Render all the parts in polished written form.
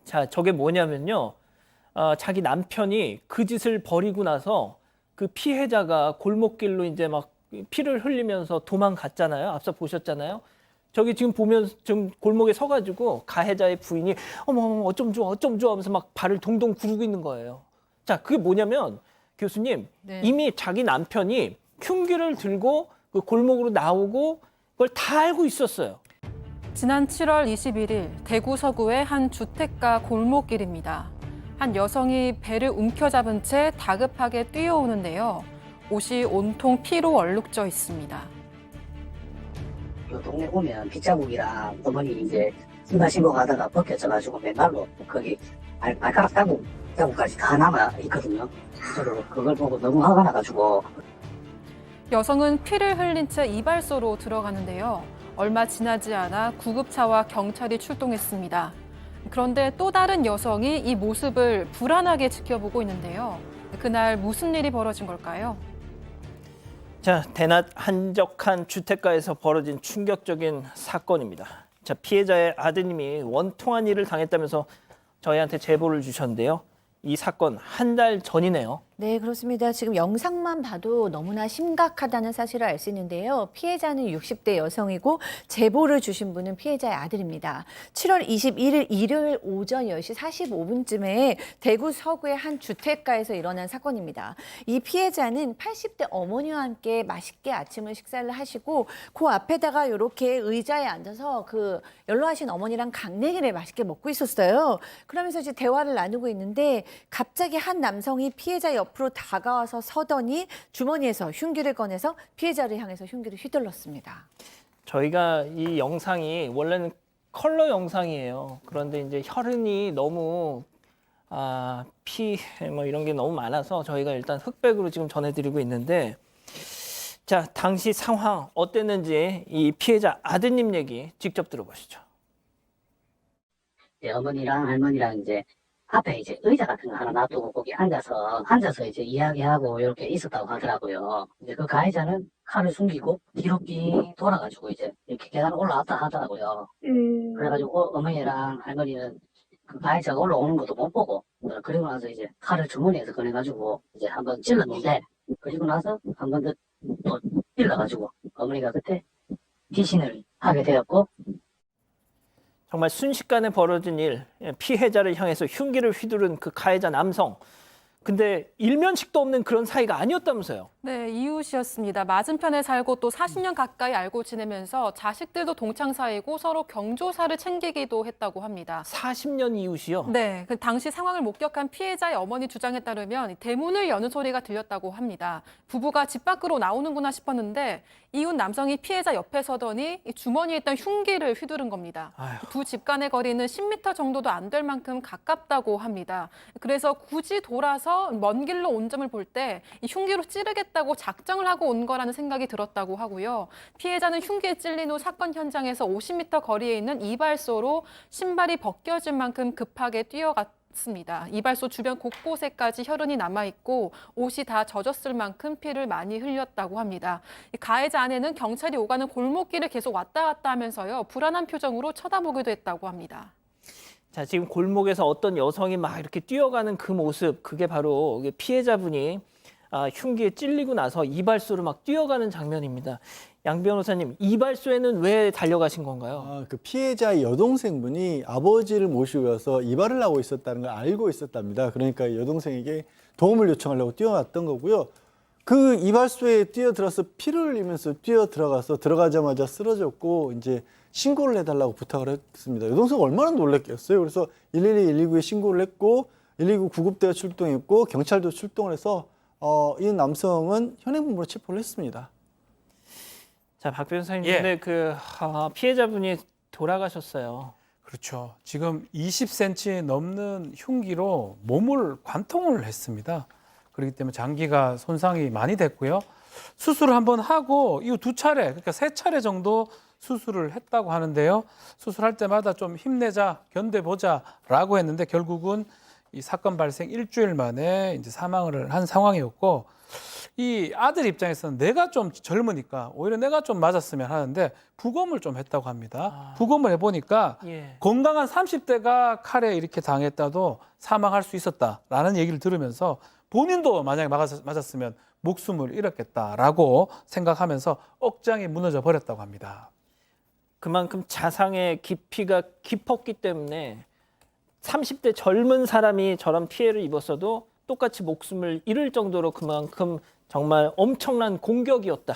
자, 저게 뭐냐면요. 자기 남편이 그 짓을 벌이고 나서 그 피해자가 골목길로 이제 막 피를 흘리면서 도망갔잖아요. 앞서 보셨잖아요. 저기 지금 보면 지금 골목에 서가지고 가해자의 부인이 어머 어쩜 좋아 어쩜 좋아 하면서 막 발을 동동 구르고 있는 거예요. 자, 그게 뭐냐면 교수님 네. 이미 자기 남편이 흉기를 들고 그 골목으로 나오고 그걸 다 알고 있었어요. 지난 7월 21일 대구 서구의 한 주택가 골목길입니다. 한 여성이 배를 움켜잡은 채 다급하게 뛰어오는데요. 옷이 온통 피로 얼룩져 있습니다. 그 동네 오면 빗자국이랑 어머니 이제 신발 신고 가다가 벗겨져가지고 맨발로 거기 발가락 자국까지 다 남아 있거든요. 저도 그걸 보고 너무 화가 나가지고 여성은 피를 흘린 채 이발소로 들어가는데요. 얼마 지나지 않아 구급차와 경찰이 출동했습니다. 그런데 또 다른 여성이 이 모습을 불안하게 지켜보고 있는데요. 그날 무슨 일이 벌어진 걸까요? 자, 대낮 한적한 주택가에서 벌어진 충격적인 사건입니다. 자, 피해자의 아드님이 원통한 일을 당했다면서 저희한테 제보를 주셨는데요. 이 사건 한 달 전이네요. 네, 그렇습니다. 지금 영상만 봐도 너무나 심각하다는 사실을 알 수 있는데요. 피해자는 60대 여성이고 제보를 주신 분은 피해자의 아들입니다. 7월 21일 일요일 오전 10시 45분쯤에 대구 서구의 한 주택가에서 일어난 사건입니다. 이 피해자는 80대 어머니와 함께 맛있게 아침을 식사를 하시고 그 앞에다가 이렇게 의자에 앉아서 그 연로하신 어머니랑 강냉이를 맛있게 먹고 있었어요. 그러면서 이제 대화를 나누고 있는데 갑자기 한 남성이 피해자 옆으로 다가와서 서더니 주머니에서 흉기를 꺼내서 피해자를 향해서 흉기를 휘둘렀습니다. 저희가 이 영상이 원래는 컬러 영상이에요. 그런데 이제 혈흔이 너무 피 뭐 이런 게 너무 많아서 저희가 일단 흑백으로 지금 전해드리고 있는데, 자, 당시 상황 어땠는지 이 피해자 아드님 얘기 직접 들어보시죠. 이제 어머니랑 할머니랑 이제 앞에 이제 의자 같은 거 하나 놔두고 거기 앉아서 이제 이야기하고 이렇게 있었다고 하더라고요. 이제 그 가해자는 칼을 숨기고 뒤로 삥 돌아가지고 이제 이렇게 계단 올라왔다 하더라고요. 그래가지고 어머니랑 할머니는 그 가해자가 올라오는 것도 못 보고 그리고 나서 이제 칼을 주머니에서 꺼내가지고 이제 한번 찔렀는데, 그리고 나서 한 번 더 또 찔러가지고 어머니가 그때 피신을 하게 되었고, 정말 순식간에 벌어진 일, 피해자를 향해서 흉기를 휘두른 그 가해자 남성. 근데 일면식도 없는 그런 사이가 아니었다면서요. 네, 이웃이었습니다. 맞은편에 살고 또 40년 가까이 알고 지내면서 자식들도 동창 사이고 서로 경조사를 챙기기도 했다고 합니다. 40년 이웃이요? 네, 그 당시 상황을 목격한 피해자의 어머니 주장에 따르면 대문을 여는 소리가 들렸다고 합니다. 부부가 집 밖으로 나오는구나 싶었는데 이웃 남성이 피해자 옆에 서더니 주머니에 있던 흉기를 휘두른 겁니다. 아휴. 두 집 간의 거리는 10m 정도도 안 될 만큼 가깝다고 합니다. 그래서 굳이 돌아서 먼 길로 온 점을 볼 때 이 흉기로 찌르겠다고 작정을 하고 온 거라는 생각이 들었다고 하고요. 피해자는 흉기에 찔린 후 사건 현장에서 50m 거리에 있는 이발소로 신발이 벗겨질 만큼 급하게 뛰어갔습니다. 이발소 주변 곳곳에까지 혈흔이 남아있고 옷이 다 젖었을 만큼 피를 많이 흘렸다고 합니다. 가해자 아내는 경찰이 오가는 골목길을 계속 왔다 갔다 하면서요. 불안한 표정으로 쳐다보기도 했다고 합니다. 자, 지금 골목에서 어떤 여성이 막 이렇게 뛰어가는 그 모습, 그게 바로 피해자분이 흉기에 찔리고 나서 이발소로 막 뛰어가는 장면입니다. 양 변호사님, 이발소에는 왜 달려가신 건가요? 그 피해자의 여동생분이 아버지를 모시고 가서 이발을 하고 있었다는 걸 알고 있었답니다. 그러니까 여동생에게 도움을 요청하려고 뛰어왔던 거고요. 그 이발소에 뛰어들어서 피를 흘리면서 뛰어들어가서 들어가자마자 쓰러졌고 이제 신고를 해달라고 부탁을 했습니다. 여동생은 얼마나 놀랐겠어요. 그래서 112, 119에 신고를 했고 119 구급대가 출동했고 경찰도 출동을 해서 이 남성은 현행범으로 체포를 했습니다. 자, 박 변호사님, 예. 근데 피해자분이 돌아가셨어요. 그렇죠. 지금 20cm 넘는 흉기로 몸을 관통을 했습니다. 그렇기 때문에 장기가 손상이 많이 됐고요. 수술을 한번 하고 이후 2차례, 그러니까 3차례 정도 수술을 했다고 하는데요. 수술할 때마다 좀 힘내자, 견뎌보자라고 했는데 결국은 이 사건 발생 일주일 만에 이제 사망을 한 상황이었고, 이 아들 입장에서는 내가 좀 젊으니까 오히려 내가 좀 맞았으면 하는데 부검을 좀 했다고 합니다. 부검을 해보니까 예. 건강한 30대가 칼에 이렇게 당했다도 사망할 수 있었다라는 얘기를 들으면서 본인도 만약에 맞았으면 목숨을 잃었겠다라고 생각하면서 억장이 무너져 버렸다고 합니다. 그만큼 자상의 깊이가 깊었기 때문에 30대 젊은 사람이 저런 피해를 입었어도 똑같이 목숨을 잃을 정도로 그만큼 정말 엄청난 공격이었다.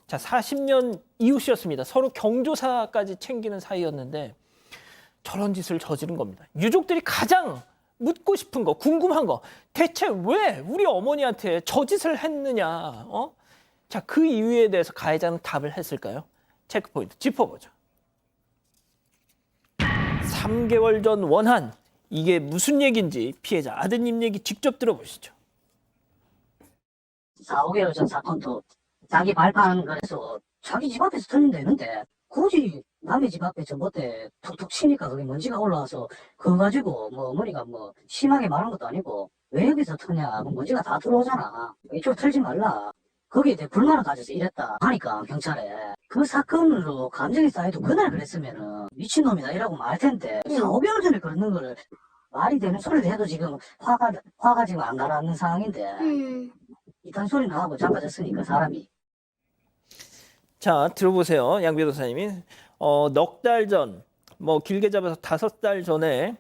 자, 40년 이웃이었습니다. 서로 경조사까지 챙기는 사이였는데 저런 짓을 저지른 겁니다. 유족들이 가장 묻고 싶은 거, 궁금한 거, 대체 왜 우리 어머니한테 저 짓을 했느냐? 자, 그 이유에 대해서 가해자는 답을 했을까요? 체크포인트 짚어보죠. 3개월 전 원한, 이게 무슨 얘기인지 피해자 아드님 얘기 직접 들어보시죠. 4, 5개월 전 사건도 자기 발판 거에서 자기 집 앞에서 털면 되는데 굳이 남의 집 앞에 전봇대 툭툭 치니까 그게 먼지가 올라와서 그거 가지고 뭐 어머니가 뭐 심하게 말한 것도 아니고 왜 여기서 터냐, 그럼 먼지가 다 들어오잖아, 이쪽 털지 말라, 거기에 대해 불만을 가져서 이랬다 하니까 경찰에 그 사건으로 감정이 쌓여도 그날 그랬으면은 미친놈이다 이라고 말 텐데 4, 5개월 전에 그러는 거를 말이 되는 소리를 해도 지금 화가 지금 안 가라앉는 상황인데 이딴 소리는 하고 자빠졌으니까 사람이. 자, 들어보세요. 양 변호사님이 넉 달 전, 뭐 길게 잡아서 5달 전에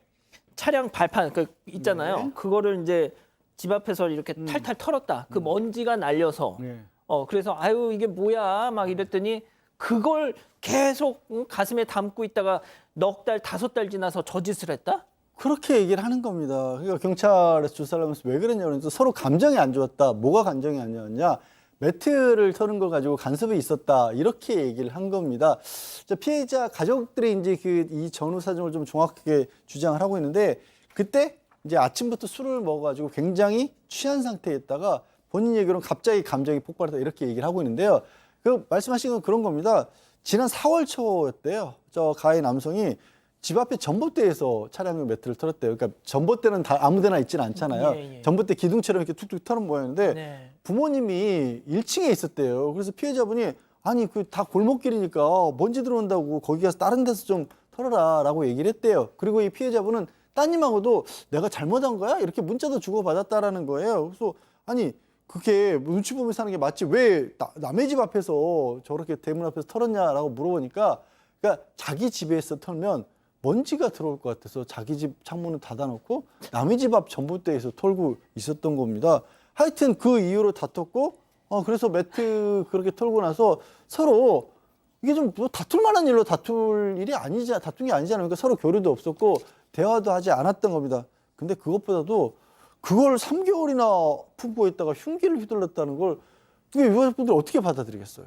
차량 발판 그 있잖아요. 네. 그거를 이제 집 앞에서 이렇게 탈탈 털었다. 그 먼지가 날려서 네. 그래서 아유 이게 뭐야 막 이랬더니 그걸 계속 가슴에 담고 있다가 넉 달, 5달 지나서 저 짓을 했다? 그렇게 얘기를 하는 겁니다. 그러니까 경찰에서 조사를 하면서 왜 그랬냐고 해서 서로 감정이 안 좋았다. 뭐가 감정이 안 좋았냐? 매트를 털은 걸 가지고 간섭이 있었다. 이렇게 얘기를 한 겁니다. 자, 피해자 가족들이 이제 이 전후 사정을 좀 정확하게 주장을 하고 있는데 그때 이제 아침부터 술을 먹어가지고 굉장히 취한 상태였다가 본인 얘기로는 갑자기 감정이 폭발했다 이렇게 얘기를 하고 있는데요. 그 말씀하신 건 그런 겁니다. 지난 4월 초였대요. 저 가해 남성이 집 앞에 전봇대에서 차량용 매트를 털었대요. 그러니까 전봇대는 다 아무데나 있지는 않잖아요. 예. 전봇대 기둥처럼 이렇게 툭툭 털은 모양인데 네. 부모님이 1층에 있었대요. 그래서 피해자분이 아니 그 다 골목길이니까 먼지 들어온다고 거기 가서 다른 데서 좀 털어라라고 얘기를 했대요. 그리고 이 피해자분은 따님하고도 내가 잘못한 거야? 이렇게 문자도 주고받았다라는 거예요. 그래서 아니 그게 눈치 보면서 하는 게 맞지 왜 남의 집 앞에서 저렇게 대문 앞에서 털었냐라고 물어보니까 그러니까 자기 집에서 털면 먼지가 들어올 것 같아서 자기 집 창문을 닫아놓고 남의 집 앞 전봇대에서 털고 있었던 겁니다. 하여튼 그 이후로 다퉜고 그래서 매트 그렇게 털고 나서 서로 이게 좀 뭐 다툴 만한 일로 다툰 게 아니잖아요. 그러니까 서로 교류도 없었고 대화도 하지 않았던 겁니다. 근데 그것보다도 그걸 3개월이나 품고 있다가 흉기를 휘둘렀다는 걸 이게 유가족분들 어떻게 받아들이겠어요?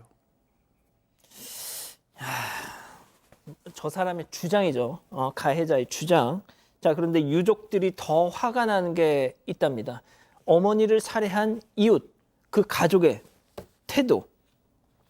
저 사람의 주장이죠. 가해자의 주장. 자, 그런데 유족들이 더 화가 나는 게 있답니다. 어머니를 살해한 이웃, 그 가족의 태도.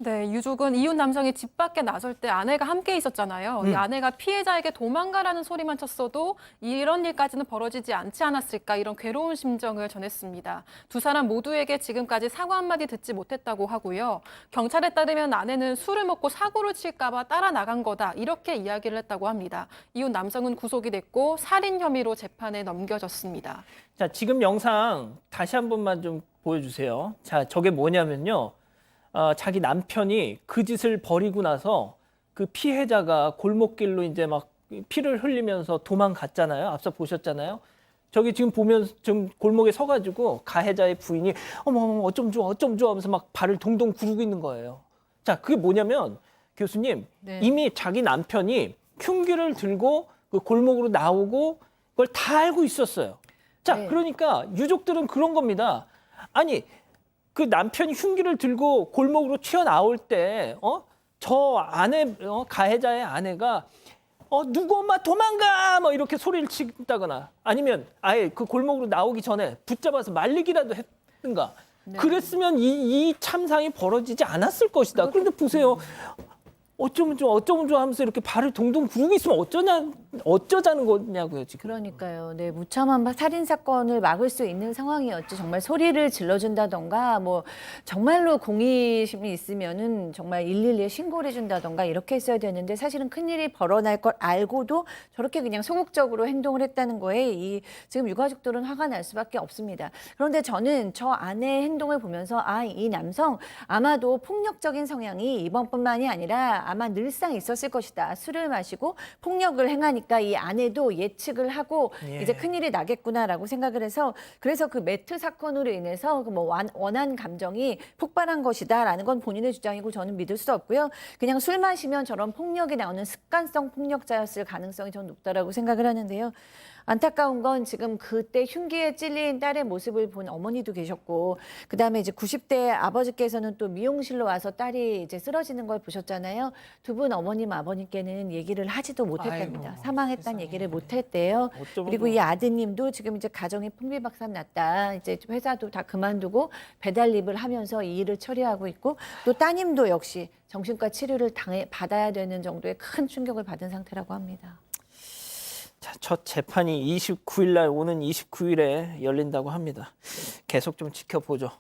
네, 유족은 이웃 남성이 집 밖에 나설 때 아내가 함께 있었잖아요. 이 아내가 피해자에게 도망가라는 소리만 쳤어도 이런 일까지는 벌어지지 않지 않았을까 이런 괴로운 심정을 전했습니다. 두 사람 모두에게 지금까지 사과 한마디 듣지 못했다고 하고요. 경찰에 따르면 아내는 술을 먹고 사고를 칠까 봐 따라 나간 거다 이렇게 이야기를 했다고 합니다. 이웃 남성은 구속이 됐고 살인 혐의로 재판에 넘겨졌습니다. 자, 지금 영상 다시 한 번만 좀 보여주세요. 자, 저게 뭐냐면요. 자기 남편이 그 짓을 벌이고 나서 그 피해자가 골목길로 이제 막 피를 흘리면서 도망갔잖아요. 앞서 보셨잖아요. 저기 지금 보면 지금 골목에 서가지고 가해자의 부인이 어머 어쩜 좋아 하면서 막 발을 동동 구르고 있는 거예요. 자, 그게 뭐냐면 교수님 네. 이미 자기 남편이 흉기를 들고 그 골목으로 나오고 그걸 다 알고 있었어요. 자, 네. 그러니까 유족들은 그런 겁니다. 아니 그 남편이 흉기를 들고 골목으로 튀어나올 때, 저 아내, 가해자의 아내가, 누구 엄마 도망가! 뭐 이렇게 소리를 치다거나 아니면 아예 그 골목으로 나오기 전에 붙잡아서 말리기라도 했든가. 네. 그랬으면 이 참상이 벌어지지 않았을 것이다. 그런데 보세요. 어쩌면 좋아 하면서 이렇게 발을 동동 구르고 있으면 어쩌자는 거냐고요, 지금. 그러니까요. 네, 무참한 살인 사건을 막을 수 있는 상황이었죠. 정말 소리를 질러준다던가, 뭐 정말로 공의심이 있으면은 정말 112에 신고를 해준다던가 이렇게 했어야 되는데 사실은 큰 일이 벌어날 걸 알고도 저렇게 그냥 소극적으로 행동을 했다는 거에 지금 유가족들은 화가 날 수밖에 없습니다. 그런데 저는 저 아내의 행동을 보면서 이 남성 아마도 폭력적인 성향이 이번뿐만이 아니라 아마 늘상 있었을 것이다. 술을 마시고 폭력을 행하니까 이 아내도 예측을 하고 예. 이제 큰일이 나겠구나라고 생각을 해서 그래서 그 매트 사건으로 인해서 그 뭐 원한 감정이 폭발한 것이다라는 건 본인의 주장이고 저는 믿을 수 없고요. 그냥 술 마시면 저런 폭력이 나오는 습관성 폭력자였을 가능성이 저는 높다라고 생각을 하는데요. 안타까운 건 지금 그때 흉기에 찔린 딸의 모습을 본 어머니도 계셨고, 그 다음에 이제 90대 아버지께서는 또 미용실로 와서 딸이 이제 쓰러지는 걸 보셨잖아요. 두 분 어머님, 아버님께는 얘기를 하지도 못했답니다. 아이고, 사망했다는 세상에. 얘기를 못했대요. 어쩌면 그리고 좋아. 이 아드님도 지금 이제 가정이 풍비박산 났다. 이제 회사도 다 그만두고 배달일을 하면서 이 일을 처리하고 있고, 또 따님도 역시 정신과 치료를 받아야 되는 정도의 큰 충격을 받은 상태라고 합니다. 자, 첫 재판이 29일 날 오는 29일에 열린다고 합니다. 계속 좀 지켜보죠.